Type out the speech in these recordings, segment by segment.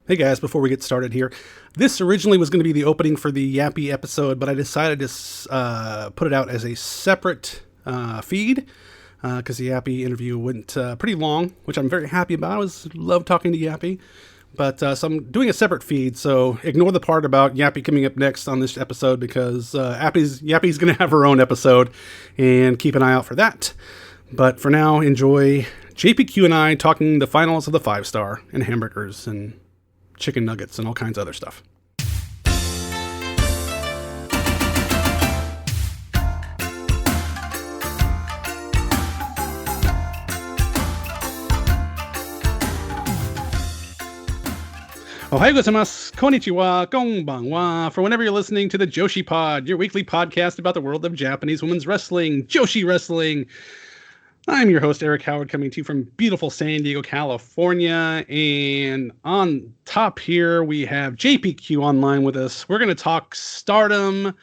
Hey guys, before we get started here, this originally was going to be the opening for the Yappy episode, but I decided to put it out as a separate feed because the Yappy interview went pretty long, which I'm very happy about. I love talking to Yappy, but so I'm doing a separate feed, so ignore the part about Yappy coming up next on this episode because Yappy's going to have her own episode, and keep an eye out for that. But for now, enjoy JPQ and I talking the finals of the 5-star and hamburgers and chicken nuggets and all kinds of other stuff. Ohayou gozaimasu, konnichiwa, konbanwa, for whenever you're listening to the Joshi Pod, your weekly podcast about the world of Japanese women's wrestling, Joshi Wrestling. I'm your host, Eric Howard, coming to you from beautiful San Diego, California. And on top here, we have JPQ online with us. We're going to talk Stardom. A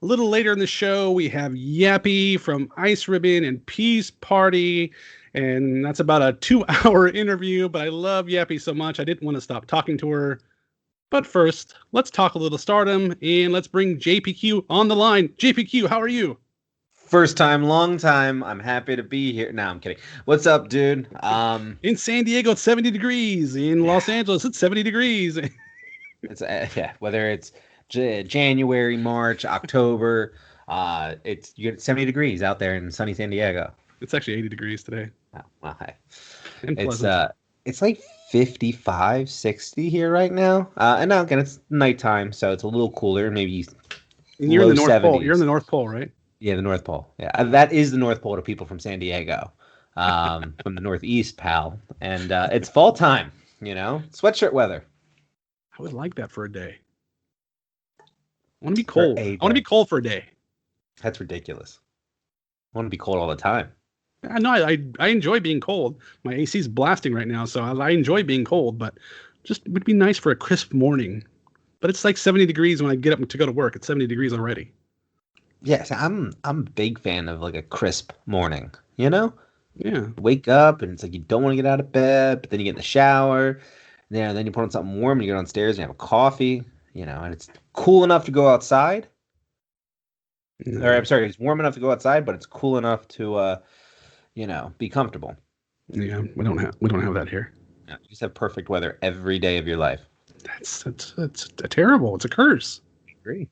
little later in the show, we have Yappy from Ice Ribbon and Peace Party. And that's about a 2-hour interview. But I love Yappy so much, I didn't want to stop talking to her. But first, let's talk a little Stardom. And let's bring JPQ on the line. JPQ, how are you? First time, long time. I'm happy to be here. No, I'm kidding. What's up, dude? In San Diego, it's 70 degrees. In Los Angeles, it's 70 degrees. It's whether it's January, March, October, you get 70 degrees out there in sunny San Diego. It's actually 80 degrees today. Oh, well, hey. And It's like 55, 60 here right now. And now again, it's nighttime, so it's a little cooler. Maybe and you're in the North 70s. Pole. You're in the North Pole, right? Yeah, the North Pole. Yeah, that is the North Pole to people from San Diego, from the Northeast, pal. And it's fall time, sweatshirt weather. I would like that for a day. I want to be cold. I want to be cold for a day. That's ridiculous. I want to be cold all the time. I know. I enjoy being cold. My AC's blasting right now, so I enjoy being cold. But just would be nice for a crisp morning. But it's like 70 degrees when I get up to go to work. It's 70 degrees already. Yes, I'm a big fan of like a crisp morning, Yeah. Wake up and it's like you don't want to get out of bed, but then you get in the shower, and then you put on something warm and you go downstairs and you have a coffee, and it's cool enough to go outside. No. Or I'm sorry, it's warm enough to go outside, but it's cool enough to be comfortable. Yeah, we don't have that here. Yeah, you just have perfect weather every day of your life. That's terrible. It's a curse. I agree.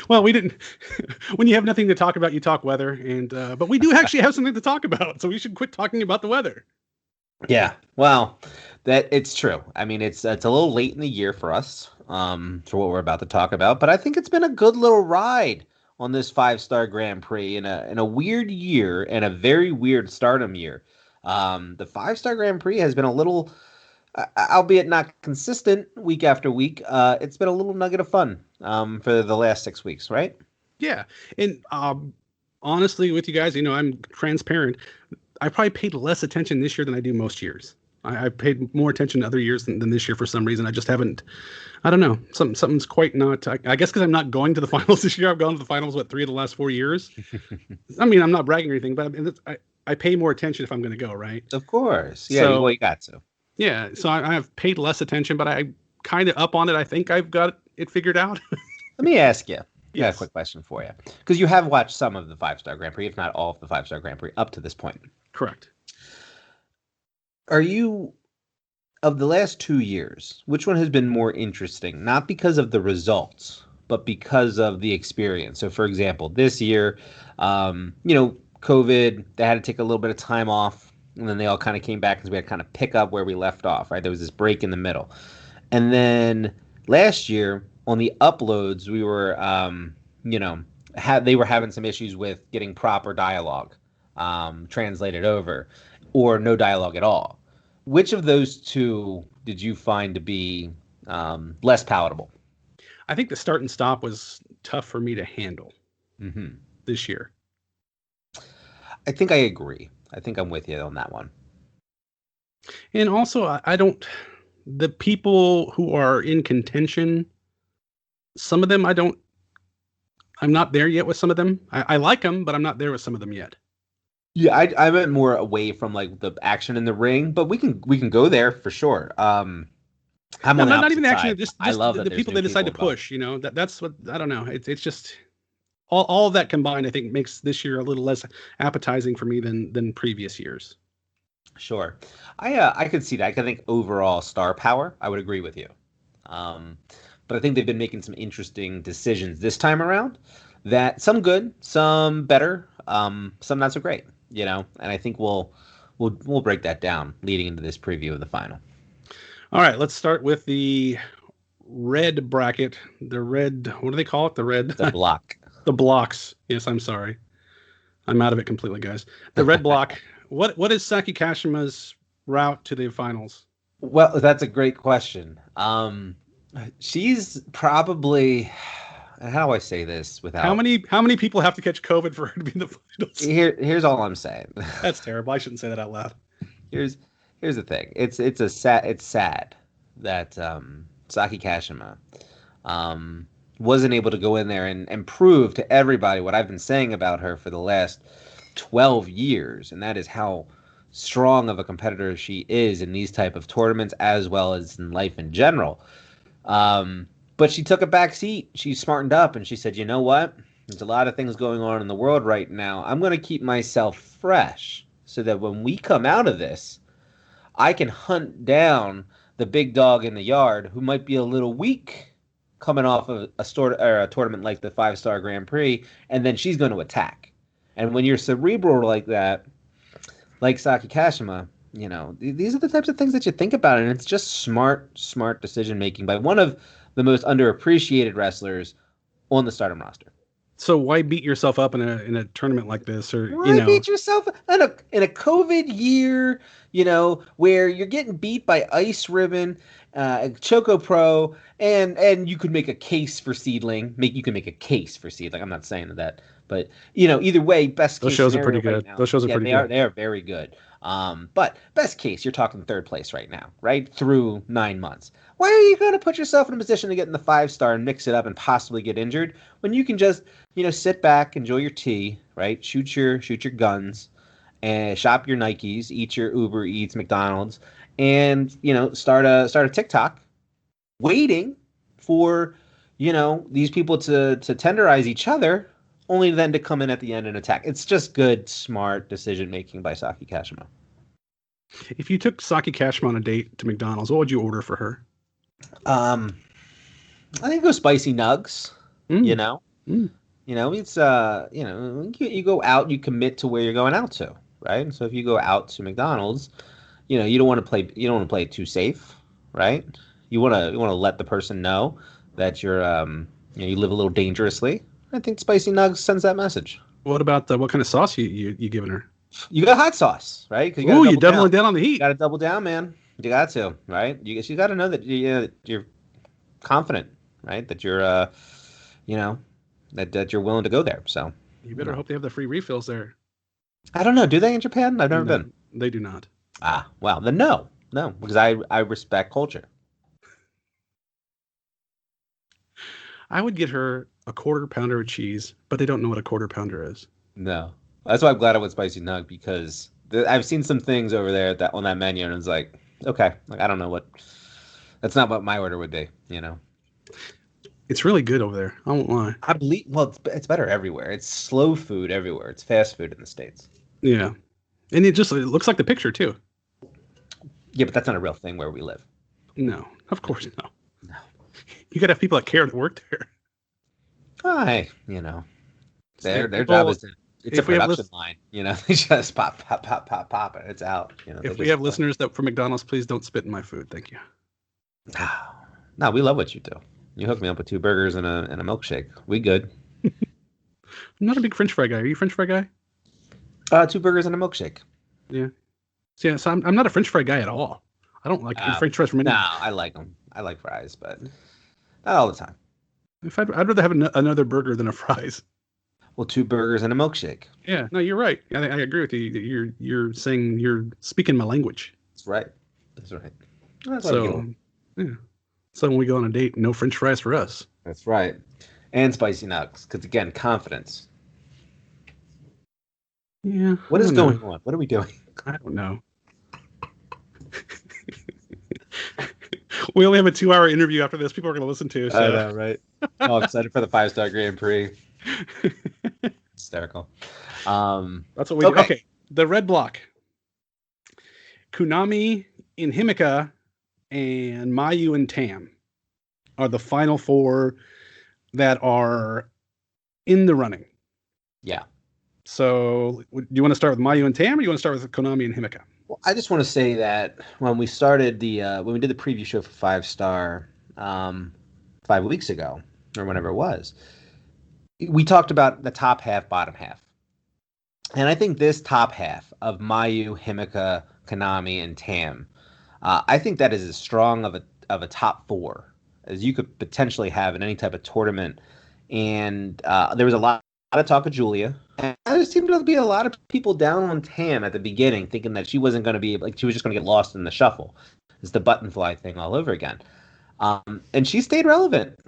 Well, we didn't. When you have nothing to talk about, you talk weather, and but we do actually have something to talk about, so we should quit talking about the weather. Yeah, well, it's true. I mean, it's a little late in the year for us, for what we're about to talk about, but I think it's been a good little ride on this 5-star Grand Prix in a weird year and a very weird Stardom year. The 5-star Grand Prix has been a little, albeit not consistent week after week. It's been a little nugget of fun for the last 6 weeks, right? Yeah, and honestly, with you guys, I'm transparent. I probably paid less attention this year than I do most years. I paid more attention to other years than this year for some reason. I just haven't. I don't know. Something's quite not. I guess because I'm not going to the finals this year. I've gone to the finals 3 of the last 4 years. I mean, I'm not bragging or anything, but I pay more attention if I'm going to go, right? Of course. Yeah. So, you got to. Yeah. So I have paid less attention, but I kind of up on it. I think I've got it figured out. Let me ask you. Yes. I got a quick question for you, because you have watched some of the 5-star Grand Prix, if not all of the 5-star Grand Prix up to this point. Correct. Are you, of the last 2 years, which one has been more interesting? Not because of the results, but because of the experience. So, for example, this year, COVID, they had to take a little bit of time off, and then they all kind of came back because we had to kind of pick up where we left off, right? There was this break in the middle. And then last year, on the uploads, we were, they were having some issues with getting proper dialogue translated over, or no dialogue at all. Which of those two did you find to be less palatable? I think the start and stop was tough for me to handle this year. I think I agree. I think I'm with you on that one. And also, the people who are in contention, some of them I'm not there yet with some of them. I like them, but I'm not there with some of them yet. Yeah, I meant more away from like the action in the ring, but we can go there for sure. I'm No, on the not even opposite the action. side. I Just love that the there's people new they decide people to involved. push. That's what I don't know. It's just all of that combined. I think makes this year a little less appetizing for me than previous years. Sure. I could see that. I think overall star power, I would agree with you. Um, but I think they've been making some interesting decisions this time around. That some good, some better, some not so great. And I think we'll break that down leading into this preview of the final. All right, let's start with the red bracket. The red. What do they call it? The red. The block. The blocks. Yes, I'm sorry. I'm out of it completely, guys. The red block. What is Saki Kashima's route to the finals? Well, that's a great question. She's probably, how do I say this without How many people have to catch COVID for her to be in the finals? here's all I'm saying. That's terrible. I shouldn't say that out loud. Here's here's the thing. It's sad that Saki Kashima wasn't able to go in there and prove to everybody what I've been saying about her for the last 12 years, and that is how strong of a competitor she is in these type of tournaments as well as in life in general. But she took a back seat. She smartened up and she said, you know what? There's a lot of things going on in the world right now. I'm going to keep myself fresh so that when we come out of this, I can hunt down the big dog in the yard who might be a little weak coming off of a tournament like the Five-Star Grand Prix, and then she's going to attack. And when you're cerebral like that, like Saki Kashima, these are the types of things that you think about, and it's just smart decision making by one of the most underappreciated wrestlers on the Stardom roster. So why beat yourself up in a tournament like this, or Why beat yourself in a COVID year, where you're getting beat by Ice Ribbon, Choco Pro, and you could make a case for Seedling. You can make a case for Seedling. I'm not saying that, but either way, best those case shows are scenario pretty right good. now. Those shows are Yeah, pretty they good. are they are very good. But best case, you're talking third place right now, right through 9 months. Why are you going to put yourself in a position to get in the 5-star and mix it up and possibly get injured when you can just sit back, enjoy your tea, right? Shoot your guns, and shop your Nikes, eat your Uber Eats, McDonald's, and start a TikTok, waiting for these people to tenderize each other, only then to come in at the end and attack. It's just good, smart decision making by Saki Kashima. If you took Saki Kashima on a date to McDonald's, what would you order for her? I think go spicy nugs. You Mm, know, mm. it's you go out, you commit to where you're going out to, right? So if you go out to McDonald's, you don't want to play it too safe, right? You want to let the person know that you live a little dangerously. I think spicy nugs sends that message. What about what kind of sauce you giving her? You got hot sauce, right? Because you got to Ooh, you double down. doubling down on the You heat. got to double down, man. You got to, right? You got to know that you're confident, right? That you're you know that you're willing to go there. So You better hope they have the free refills there. I don't know. Do they in Japan? I've never No, been. they do not. Ah, well, then no, because I respect culture. I would get her a quarter pounder of cheese, but they don't know what a quarter pounder is. No, that's why I'm glad I went spicy nug because I've seen some things over there that on that menu and it's like, okay, like I don't know what. That's not what my order would be. It's really good over there. I won't lie. I believe. Well, it's better everywhere. It's slow food everywhere. It's fast food in the States. Yeah, and it looks like the picture too. Yeah, but that's not a real thing where we live. No, of course no. No. You gotta have people that care that work there. Oh, hey, their People, job is to. It's a if we have production line. They just pop, and it's out. if we have listeners that from McDonald's, please don't spit in my food. Thank you. No, we love what you do. You hook me up with 2 burgers and a milkshake. We good. I'm not a big French fry guy. Are you a French fry guy? 2 burgers and a milkshake. Yeah. So I'm not a French fry guy at all. I don't like French fries from any. No, I like them. I like fries, but not all the time. I'd rather have another burger than a fries. Well, 2 burgers and a milkshake. Yeah, no, you're right. I agree with you. You're saying you're speaking my language. That's right. That's right. So, yeah. So when we go on a date, no French fries for us. That's right. And spicy nugs, because again, confidence. Yeah, What I is don't know. going on? What are we doing? I don't know. We only have a 2-hour interview after this. People are going to listen to. I So know, right? Oh, excited for the 5-star Grand Prix. Hysterical. that's what we do. Okay. Okay, the red block: Konami in Himika and Mayu and Tam are the final four that are in the running. Yeah. So, do you want to start with Mayu and Tam, or do you want to start with Konami and Himika? Well, I just want to say that when we started when we did the preview show for 5-star 5 weeks ago or whenever it was, we talked about the top half, bottom half. And I think this top half of Mayu, Himika, Konami, and Tam, I think that is as strong of a top four as you could potentially have in any type of tournament. And there was a lot of talk of Julia, and there seemed to be a lot of people down on Tam at the beginning, thinking that she wasn't going to be like she was just going to get lost in the shuffle. It's the button fly thing all over again. And she stayed relevant.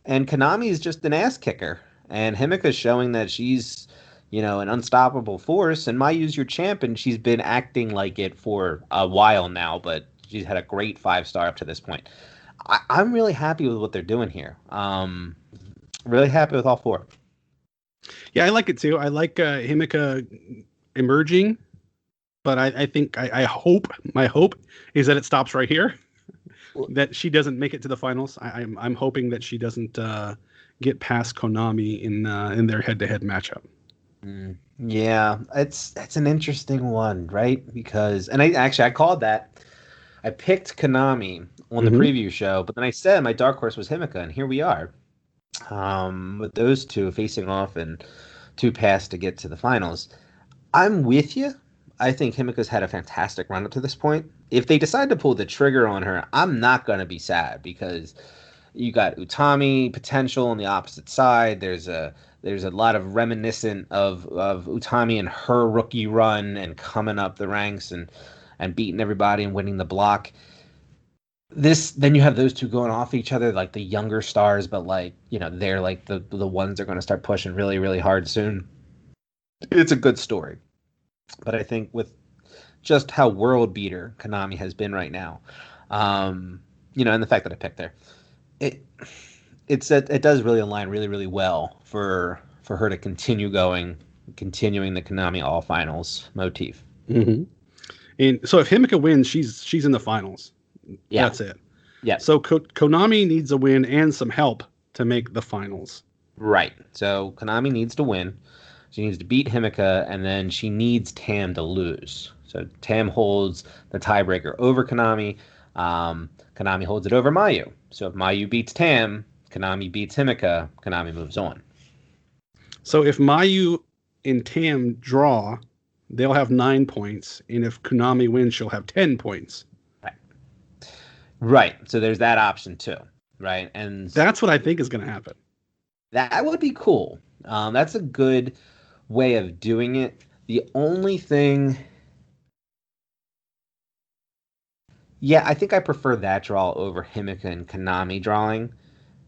And Konami is just an ass kicker, and Himika's showing that she's an unstoppable force. And Mayu's your champ, and she's been acting like it for a while now, but she's had a great 5-star up to this point. I'm really happy with what they're doing here. Really happy with all four. Yeah, I like it too. I like Himika emerging, but I think I hope my hope is that it stops right here. That she doesn't make it to the finals. I'm hoping that she doesn't get past Konami in their head-to-head matchup. Yeah, it's an interesting one, right? Because I called that. I picked Konami on the preview show, but then I said my dark horse was Himika, and here we are. With those two facing off and two paths to get to the finals. I'm with you. I think Himika's had a fantastic run up to this point. If they decide to pull the trigger on her, I'm not going to be sad because you got Utami potential on the opposite side. There's a lot of reminiscent of Utami and her rookie run and coming up the ranks and beating everybody and winning the block. Then you have those two going off each other like the younger stars, but they're like the ones that are going to start pushing really really hard soon. It's a good story, but I think with just how world beater Konami has been right now, and the fact that I picked there, it does really align really really well for her to continuing the Konami All Finals motif. Mm-hmm. And so if Himika wins, she's in the finals. Yeah, that's it. Yeah. So Konami needs a win and some help to make the finals. Right. So Konami needs to win. She needs to beat Himika, and then she needs Tam to lose. So Tam holds the tiebreaker over Konami. Konami holds it over Mayu. So if Mayu beats Tam, Konami beats Himika, Konami moves on. So if Mayu and Tam draw, they'll have 9 points, and if Konami wins, she'll have 10 points. Right. So there's that option too. Right. And that's what I think is going to happen. That would be cool. That's a good way of doing it. The only thing... Yeah, I think I prefer that draw over Himika and Konami drawing,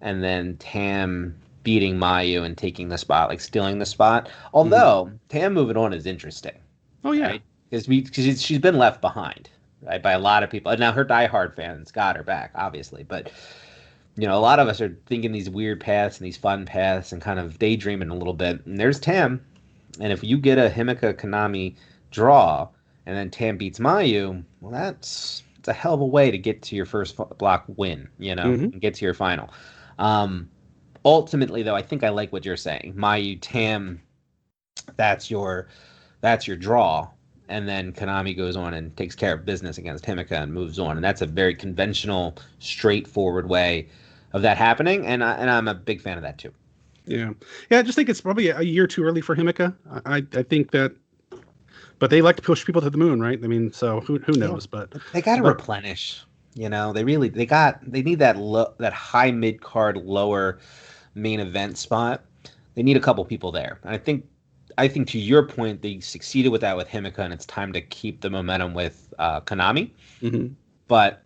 and then Tam beating Mayu and taking the spot, like stealing the spot. Although, Tam moving on is interesting. Oh, yeah. Right? Because she's been left behind, right, by a lot of people. Now, her diehard fans got her back, obviously, but... a lot of us are thinking these weird paths and these fun paths and kind of daydreaming a little bit. And there's Tam. And if you get a Himika Konami draw and then Tam beats Mayu, well, it's a hell of a way to get to your first block win, and get to your final. Ultimately, though, I think I like what you're saying. Mayu, Tam, that's your draw. And then Konami goes on and takes care of business against Himika and moves on. And that's a very conventional, straightforward way of that happening, and I'm a big fan of that too. Yeah, I just think it's probably a year too early for Himika. I think that, but they like to push people to the moon, right? I mean, so who knows? But they got to replenish. They need that high mid card lower main event spot. They need a couple people there. And I think to your point, they succeeded with that with Himika, and it's time to keep the momentum with Konami. But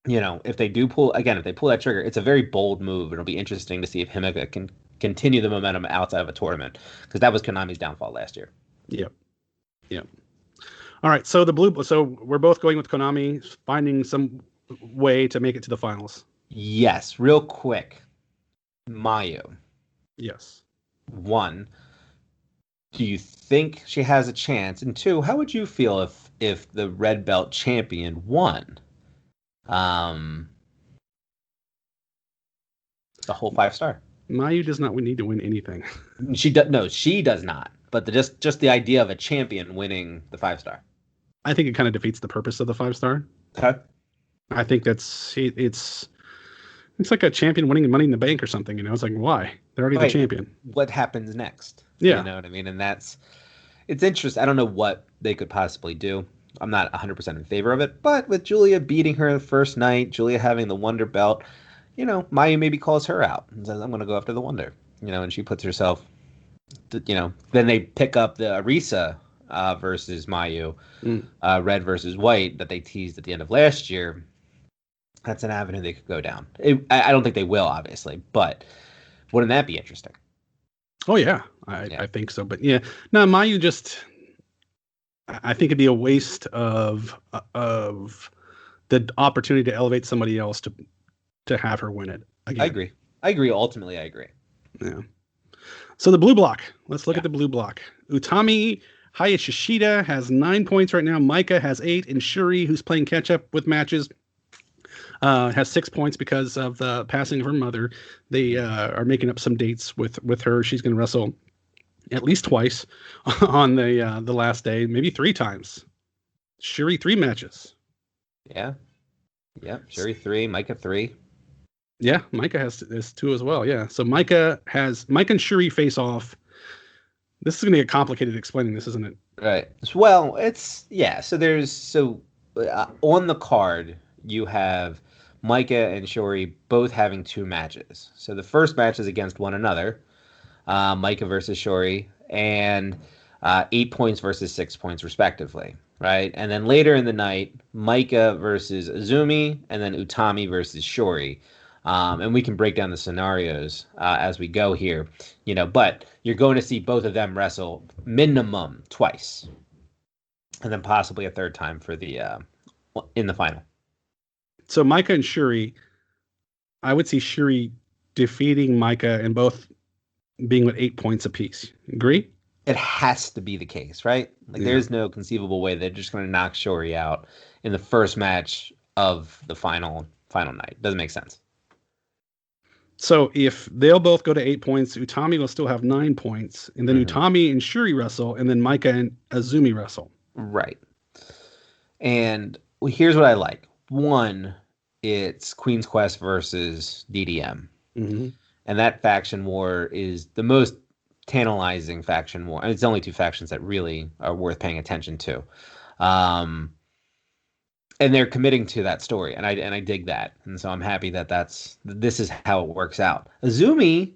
if they pull that trigger, it's a very bold move. It'll be interesting to see if Himika can continue the momentum outside of a tournament, because that was Konami's downfall last year. Yep. Yeah. All right. So so we're both going with Konami finding some way to make it to the finals. Yes, real quick. Mayu. Yes. 1, do you think she has a chance? And 2, how would you feel if the red belt champion won? Um, the whole 5-star. Mayu does not need to win anything. She does not. But just the idea of a champion winning the 5-star. I think it kind of defeats the purpose of the 5-star. Okay. I think it's like a champion winning Money in the Bank or something. It's like, why? They're already the champion. What happens next? Yeah. You know what I mean? And it's interesting. I don't know what they could possibly do. I'm not 100% in favor of it, but with Julia beating her the first night, Julia having the Wonder Belt, Mayu maybe calls her out and says, I'm going to go after the Wonder, and she puts herself, then they pick up the Arisa versus Mayu, red versus white that they teased at the end of last year. That's an avenue they could go down. I don't think they will, obviously, but wouldn't that be interesting? Oh, yeah. I think so. But yeah, no, Mayu I think it'd be a waste of the opportunity to elevate somebody else to have her win it again. I agree. Ultimately, I agree. Yeah. So the blue block. Let's look at the blue block. Utami Hayashishida has 9 points right now. Maika has 8. And Shuri, who's playing catch up with matches, has 6 points because of the passing of her mother. They are making up some dates with her. She's going to wrestle at least twice on the last day, maybe 3 times. Shuri 3 matches. Yeah. Shuri 3, Maika 3. Yeah, Maika has 2 as well. Yeah, so Maika and Shuri face off. This is going to get complicated explaining this, isn't it? Right. Well, So on the card you have Maika and Shuri both having 2 matches. So the first match is against one another, Maika versus Shuri, and 8 points versus 6 points respectively, right? And then later in the night, Maika versus Azumi, and then Utami versus Shuri. And we can break down the scenarios as we go here, but you're going to see both of them wrestle minimum twice, and then possibly a third time for the in the final. So Maika and Shuri, I would see Shuri defeating Maika and both being with 8 points apiece. Agree? It has to be the case, right? There's no conceivable way they're just going to knock Shuri out in the first match of the final night. Doesn't make sense. So if they'll both go to 8 points, Utami will still have 9 points, and then Utami and Shuri wrestle, and then Maika and Azumi wrestle. Right. And here's what I like. 1, it's Queen's Quest versus DDM. Mm-hmm. And that faction war is the most tantalizing faction war. And it's only 2 factions that really are worth paying attention to. And they're committing to that story, and I dig that, and so I'm happy that this is how it works out. Azumi,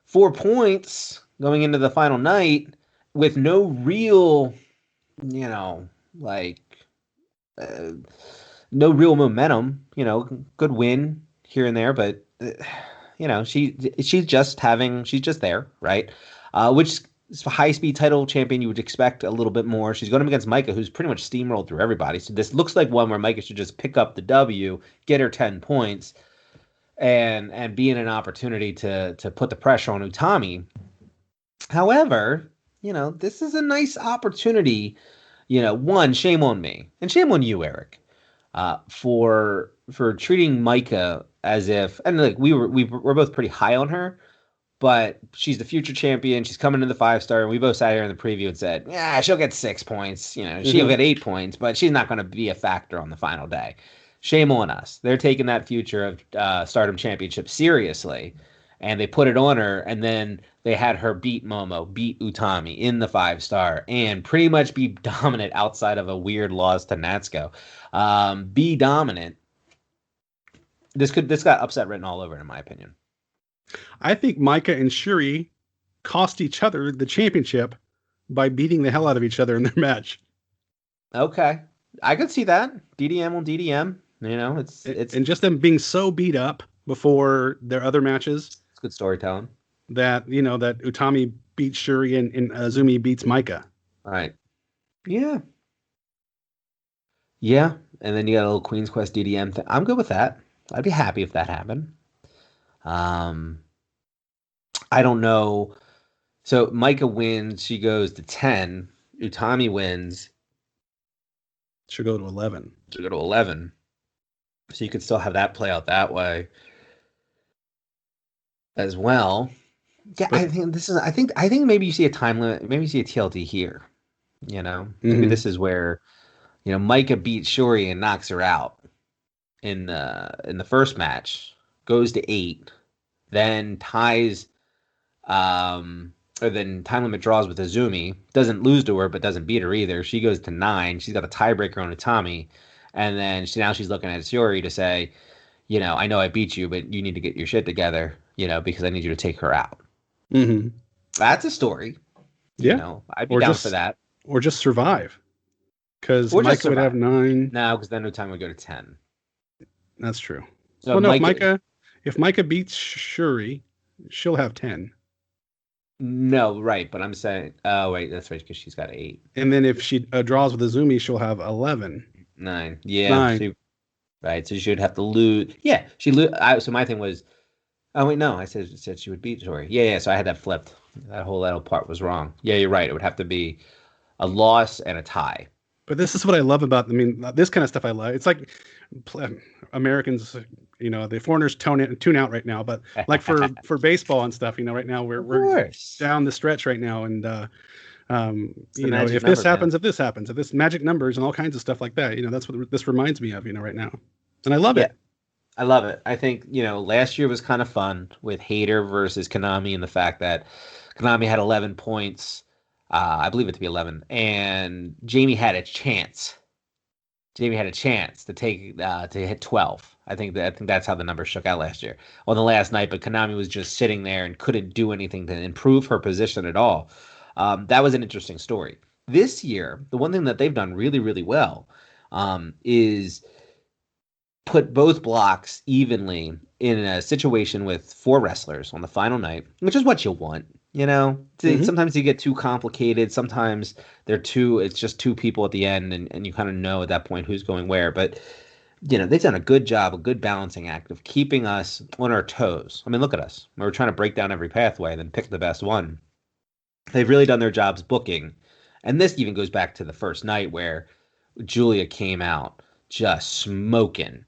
4 points going into the final night with no real, no real momentum. Good win here and there, but she's just there, right? Which is a high-speed title champion. You would expect a little bit more. She's going up against Maika, who's pretty much steamrolled through everybody. So this looks like one where Maika should just pick up the W, get her 10 points, and be in an opportunity to put the pressure on Utami. However, this is a nice opportunity. 1, shame on me, and shame on you, Eric, for treating Maika as if, and we're both pretty high on her. But she's the future champion. She's coming to the 5-star, and we both sat here in the preview and said, "Yeah, she'll get 6 points. She'll get 8 points, but she's not going to be a factor on the final day." Shame on us. They're taking that future of Stardom Championship seriously, and they put it on her. And then they had her beat Momo, beat Utami in the 5-star, and pretty much be dominant outside of a weird loss to Natsuko. Be dominant. This got upset written all over it, in my opinion. I think Maika and Shuri cost each other the championship by beating the hell out of each other in their match. Okay. I could see that. DDM on DDM. It's and just them being so beat up before their other matches. It's good storytelling. That, that Utami beats Shuri and Azumi beats Maika. All right. Yeah. Yeah. And then you got a little Queen's Quest DDM thing. I'm good with that. I'd be happy if that happened. Um, I don't know. So Micah wins. She goes to 10. Utami wins. Should go to 11. She'll go to 11. So you could still have that play out that way as well. Yeah, But I think maybe you see a time limit. Maybe you see a TLT here. Maybe this is where Micah beats Shuri and knocks her out in the first match. Goes to 8, then ties or then time limit draws with Azumi. Doesn't lose to her, but doesn't beat her either. She goes to 9. She's got a tiebreaker on Utami, and then now she's looking at Shuri to say, I know I beat you, but you need to get your shit together, because I need you to take her out. Mm-hmm. That's a story. Yeah. I'd be down for that. Or just survive. Because Micah would have 9. No, because then Utami would go to 10. That's true. So well, no, if Micah beats Shuri, she'll have 10. No, right, but I'm saying, oh wait, that's right, because she's got 8. And then if she draws with Azumi, she'll have 11. 9. Yeah. 9. Right, so she would have to lose. Yeah, so my thing was, oh wait, no, I said she would beat Tori. Yeah, so I had that flipped. That whole part was wrong. Yeah, you're right. It would have to be a loss and a tie. But this is what I love about. I mean, this kind of stuff I love. It's like Americans, the foreigners tune out right now. But like for baseball and stuff, right now we're down the stretch right now, and if this happens, if this magic numbers and all kinds of stuff like that, that's what this reminds me of, right now, and I love it. I love it. I think last year was kind of fun with Hater versus Konami, and the fact that Konami had 11 points. I believe it to be 11, and Jamie had a chance. Jamie had a chance to hit 12. I think that's how the numbers shook out last year on the last night. But Konami was just sitting there and couldn't do anything to improve her position at all. That was an interesting story. This year, the one thing that they've done really, really well is put both blocks evenly in a situation with 4 wrestlers on the final night, which is what you want. Sometimes you get too complicated. Sometimes it's just 2 people at the end, and you kind of know at that point who's going where. But, they've done a good job, a good balancing act of keeping us on our toes. I mean, look at us. We're trying to break down every pathway and then pick the best one. They've really done their jobs booking. And this even goes back to the first night where Julia came out just smoking,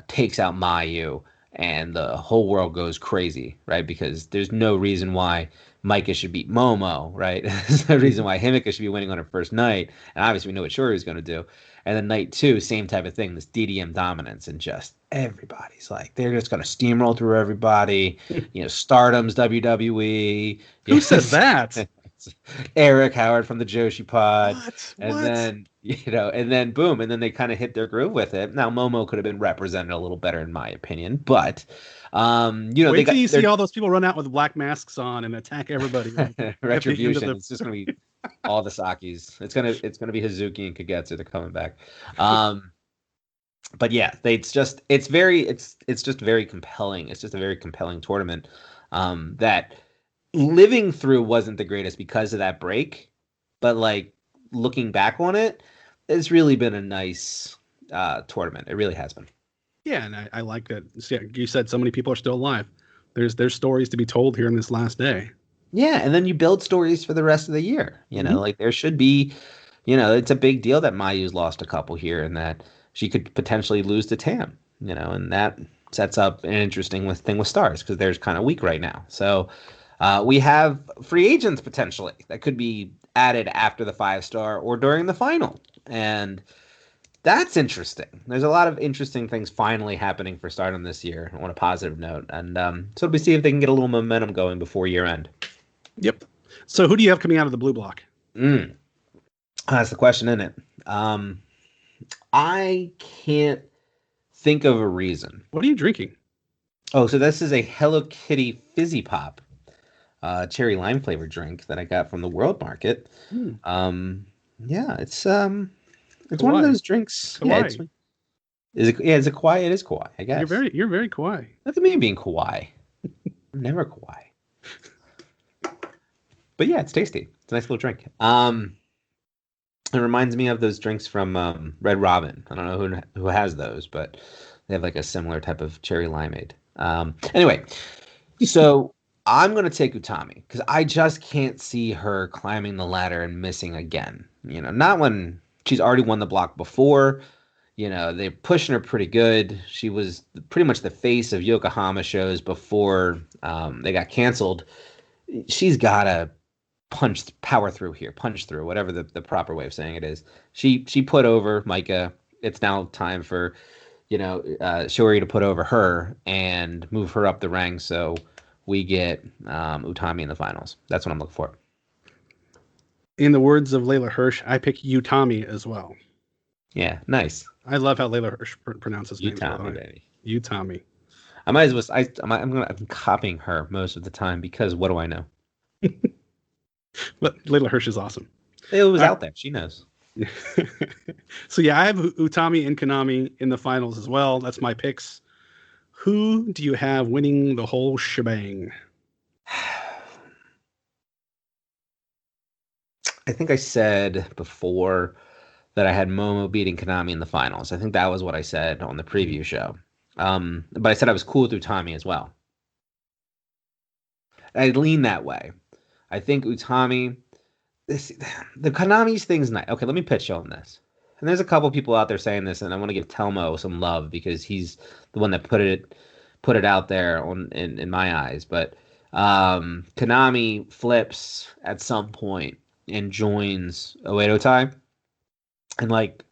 takes out Mayu, and the whole world goes crazy, right? Because there's no reason why Micah should beat Momo, right? There's no reason why Himika should be winning on her first night. And obviously we know what Shuri is going to do. And then night 2, same type of thing, this DDM dominance, and just everybody's like, they're just going to steamroll through everybody. Stardom's WWE. Who says that? Eric Howard from the Joshi Pod. What? Then and then boom, and then they kind of hit their groove with it. Now Momo could have been represented a little better in my opinion, but wait till you see all those people run out with black masks on and attack everybody. Retribution. It's just gonna be all the Sakis. It's gonna be Hazuki and Kagetsu. They're coming back. But yeah, it's just very compelling. It's just a very compelling tournament that living through wasn't the greatest because of that break, but like looking back on it, it's really been a nice tournament. It really has been. Yeah, and I like that. You said so many people are still alive. There's stories to be told here in this last day. Yeah, and then you build stories for the rest of the year. Like there should be, it's a big deal that Mayu's lost a couple here and that she could potentially lose to Tam. And that sets up an interesting thing with Stars because they're kind of weak right now. So we have free agents potentially that could be added after the 5-star or during the final. And that's interesting. There's a lot of interesting things finally happening for Stardom this year on a positive note. And so we see if they can get a little momentum going before year end. Yep. So who do you have coming out of the blue block? That's the question, isn't it? I can't think of a reason. What are you drinking? Oh, so this is a Hello Kitty Fizzy Pop. Cherry lime flavored drink that I got from the World Market. Yeah, it's one of those drinks. Kawaii. Is it? Yeah, it's a kawaii. It is kawaii, I guess. You're very kawaii. Look at me being kawaii. I'm never kawaii. But yeah, it's tasty. It's a nice little drink. It reminds me of those drinks from Red Robin. I don't know who has those, but they have like a similar type of cherry limeade. Anyway, so I'm gonna take Utami because I just can't see her climbing the ladder and missing again. Not when she's already won the block before. They're pushing her pretty good. She was pretty much the face of Yokohama shows before they got canceled. She's gotta punch through, whatever the proper way of saying it is. She put over Micah. It's now time for Shiori to put over her and move her up the ranks. So we get Utami in the finals. That's what I'm looking for. In the words of Layla Hirsch, I pick Utami as well. Yeah, nice. I love how Layla Hirsch pronounces names. Utami, baby. Utami. I might as well. I'm copying her most of the time because what do I know? But Layla Hirsch is awesome. It was out there. She knows. So yeah, I have Utami and Konami in the finals as well. That's my picks. Who do you have winning the whole shebang? I think I said before that I had Momo beating Konami in the finals. I think that was what I said on the preview show. But I said I was cool with Utami as well. I lean that way. I think Utami, the Konami's thing's nice. Okay, let me pitch you on this. And there's a couple people out there saying this, and I want to give Telmo some love because he's the one that put it out there in my eyes. But Konami flips at some point and joins Oedo Tai, and like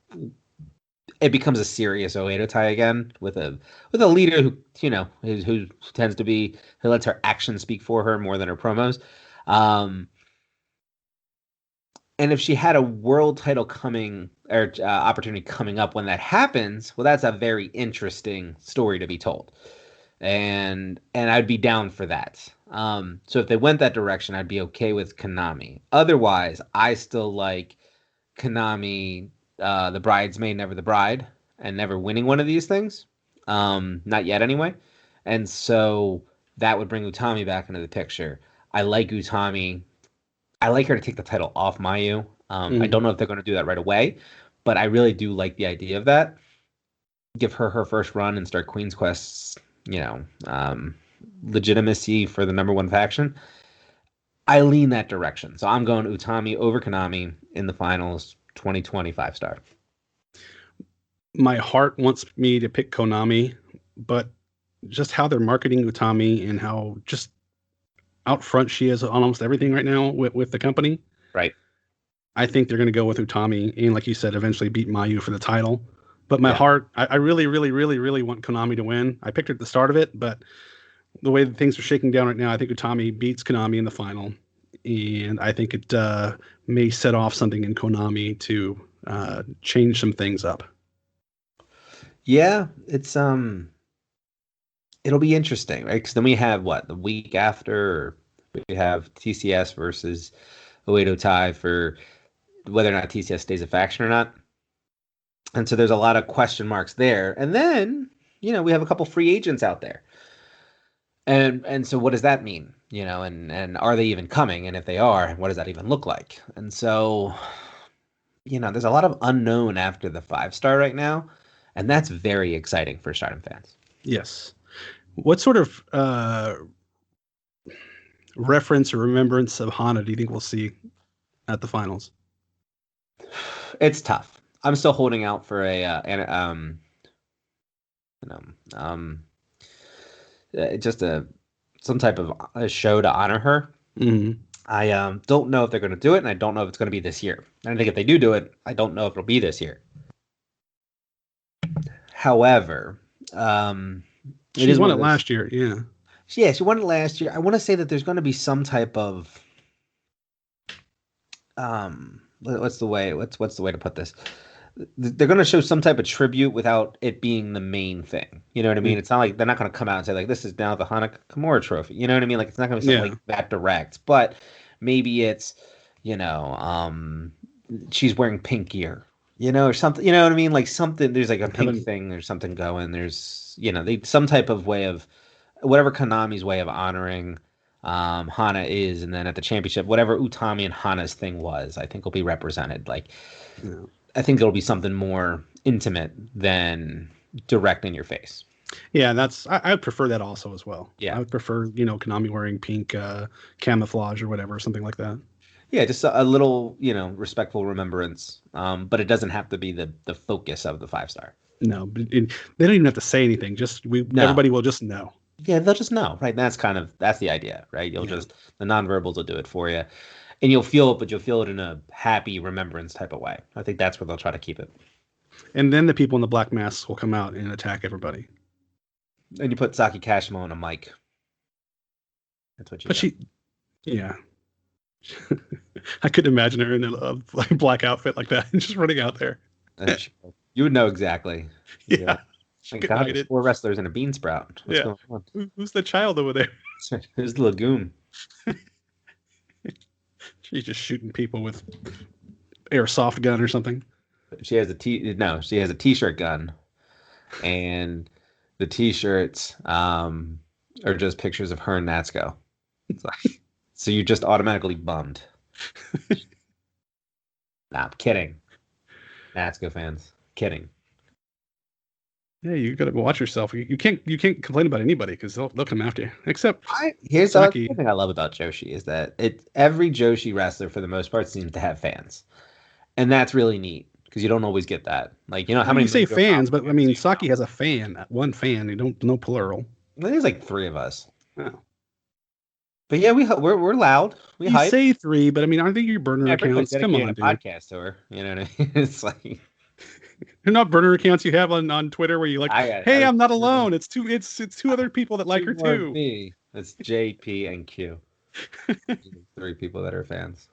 it becomes a serious Oedo Tai again with a leader who who tends to be, who lets her actions speak for her more than her promos. And if she had a world title coming or opportunity coming up when that happens, well, that's a very interesting story to be told, and I'd be down for that. So if they went that direction, I'd be okay with Konami. Otherwise, I still like Konami, the bridesmaid, never the bride, and never winning one of these things. Not yet, anyway. And so that would bring Utami back into the picture. I like Utami. I like her to take the title off Mayu. I don't know if they're going to do that right away, but I really do like the idea of that. Give her her first run and start Queen's Quest's, legitimacy for the number one faction. I lean that direction. So I'm going Utami over Konami in the finals, 2025 star. My heart wants me to pick Konami, but just how they're marketing Utami and how just out front she is on almost everything right now with the company. Right. I think they're going to go with Utami and, like you said, eventually beat Mayu for the title. But my heart, I really, really, really, really want Konami to win. I picked her at the start of it, but the way that things are shaking down right now, I think Utami beats Konami in the final. And I think it may set off something in Konami to change some things up. Yeah, it's it'll be interesting, right? Because then we have the week after we have TCS versus Oedo Tai for whether or not TCS stays a faction or not. And so there's a lot of question marks there. And then, we have a couple free agents out there. And so what does that mean? And are they even coming? And if they are, what does that even look like? And so, there's a lot of unknown after the 5-star right now. And that's very exciting for Stardom fans. Yes. What sort of reference or remembrance of Hana do you think we'll see at the finals? It's tough. I'm still holding out for some type of a show to honor her. Mm-hmm. I don't know if they're going to do it, and I don't know if it's going to be this year. And I think if they do it, I don't know if it'll be this year. However, she won it last year. Yeah. Yeah, she won it last year. I want to say that there's going to be some type of what's the way to put this? They're going to show some type of tribute without it being the main thing. You know what I mean? It's not like they're not going to come out and say like this is now the Hana Kimura trophy. You know what I mean? Like it's not going to be something like that direct. But maybe it's she's wearing pink gear. Or something. You know what I mean? Like something. There's like a pink thing. There's something going. There's some type of way of whatever Konami's way of honoring Hana is, and then at the championship, whatever Utami and Hana's thing was, I think will be represented. Like, I think it'll be something more intimate than direct in your face. Yeah, I would prefer that also as well. Yeah. I would prefer, Konami wearing pink camouflage or whatever, something like that. Yeah, just a little, respectful remembrance. But it doesn't have to be the focus of the 5-star. No, they don't even have to say anything. Everybody will just know. Yeah, they'll just know, right? That's the idea, right? The nonverbals will do it for you, and you'll feel it, but you'll feel it in a happy remembrance type of way. I think that's where they'll try to keep it. And then the people in the black masks will come out and attack everybody. And you put Saki Kashimo on a mic. That's what you. But yeah. I couldn't imagine her in a black outfit like that and just running out there. You would know exactly. Yeah. Thank God, there's 4 wrestlers in a bean sprout. What's going on? Who's the child over there? Who's the lagoon? She's just shooting people with airsoft gun or something. She has a t-shirt gun, and the t-shirts are just pictures of her and Natsuko. So you're just automatically bummed. Nah, I'm kidding. Natsuko fans, kidding. Yeah, you gotta watch yourself. You can't complain about anybody because they'll come after you. Except here's the thing I love about Joshi is that every Joshi wrestler for the most part seems to have fans, and that's really neat because you don't always get that. Like how many you say fans, but I mean Saki has a fan, one fan. You don't no plural. There's like 3 of us. Oh. But yeah, we're loud. We hype. Say 3, but I mean I think your burner accounts. Come on, dude. Podcast tour. You know what I mean? It's like. They're not burner accounts you have on Twitter where you like, hey, I'm not alone. It's 2 other people that like her too. Me. It's JP and Q. 3 people that are fans.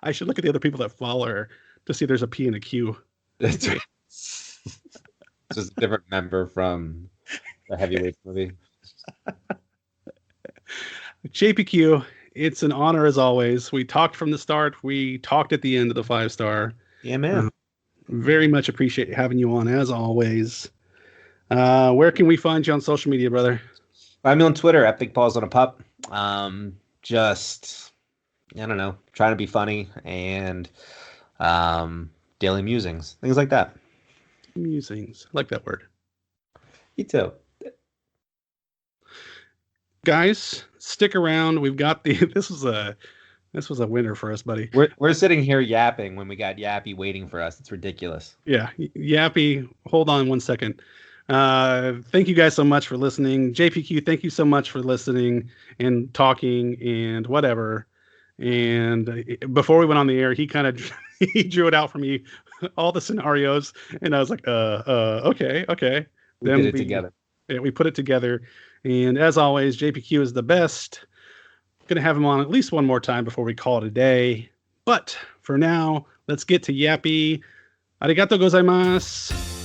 I should look at the other people that follow her to see if there's a P and a Q. That's right. Just a different member from the Heavyweight movie. JPQ, it's an honor as always. We talked from the start. We talked at the end of the 5-star. Yeah, man. Very much appreciate having you on as always. Where can we find you on social media, brother? I'm on Twitter at Big Paws on a Pup. Just I don't know, trying to be funny and daily musings, things like that. Musings, I like that word. Me too. Guys, stick around. We've got this was a winner for us, buddy. We're sitting here yapping when we got Yappy waiting for us. It's ridiculous. Yeah, Yappy, hold on one second. Thank you guys so much for listening. JPQ, thank you so much for listening and talking and whatever. And before we went on the air, he kind of he drew it out for me, all the scenarios, and I was like, okay. We did it together. Yeah, we put it together. And as always, JPQ is the best. Gonna have him on at least one more time before we call it a day. But for now, let's get to Yappy. Arigato gozaimasu.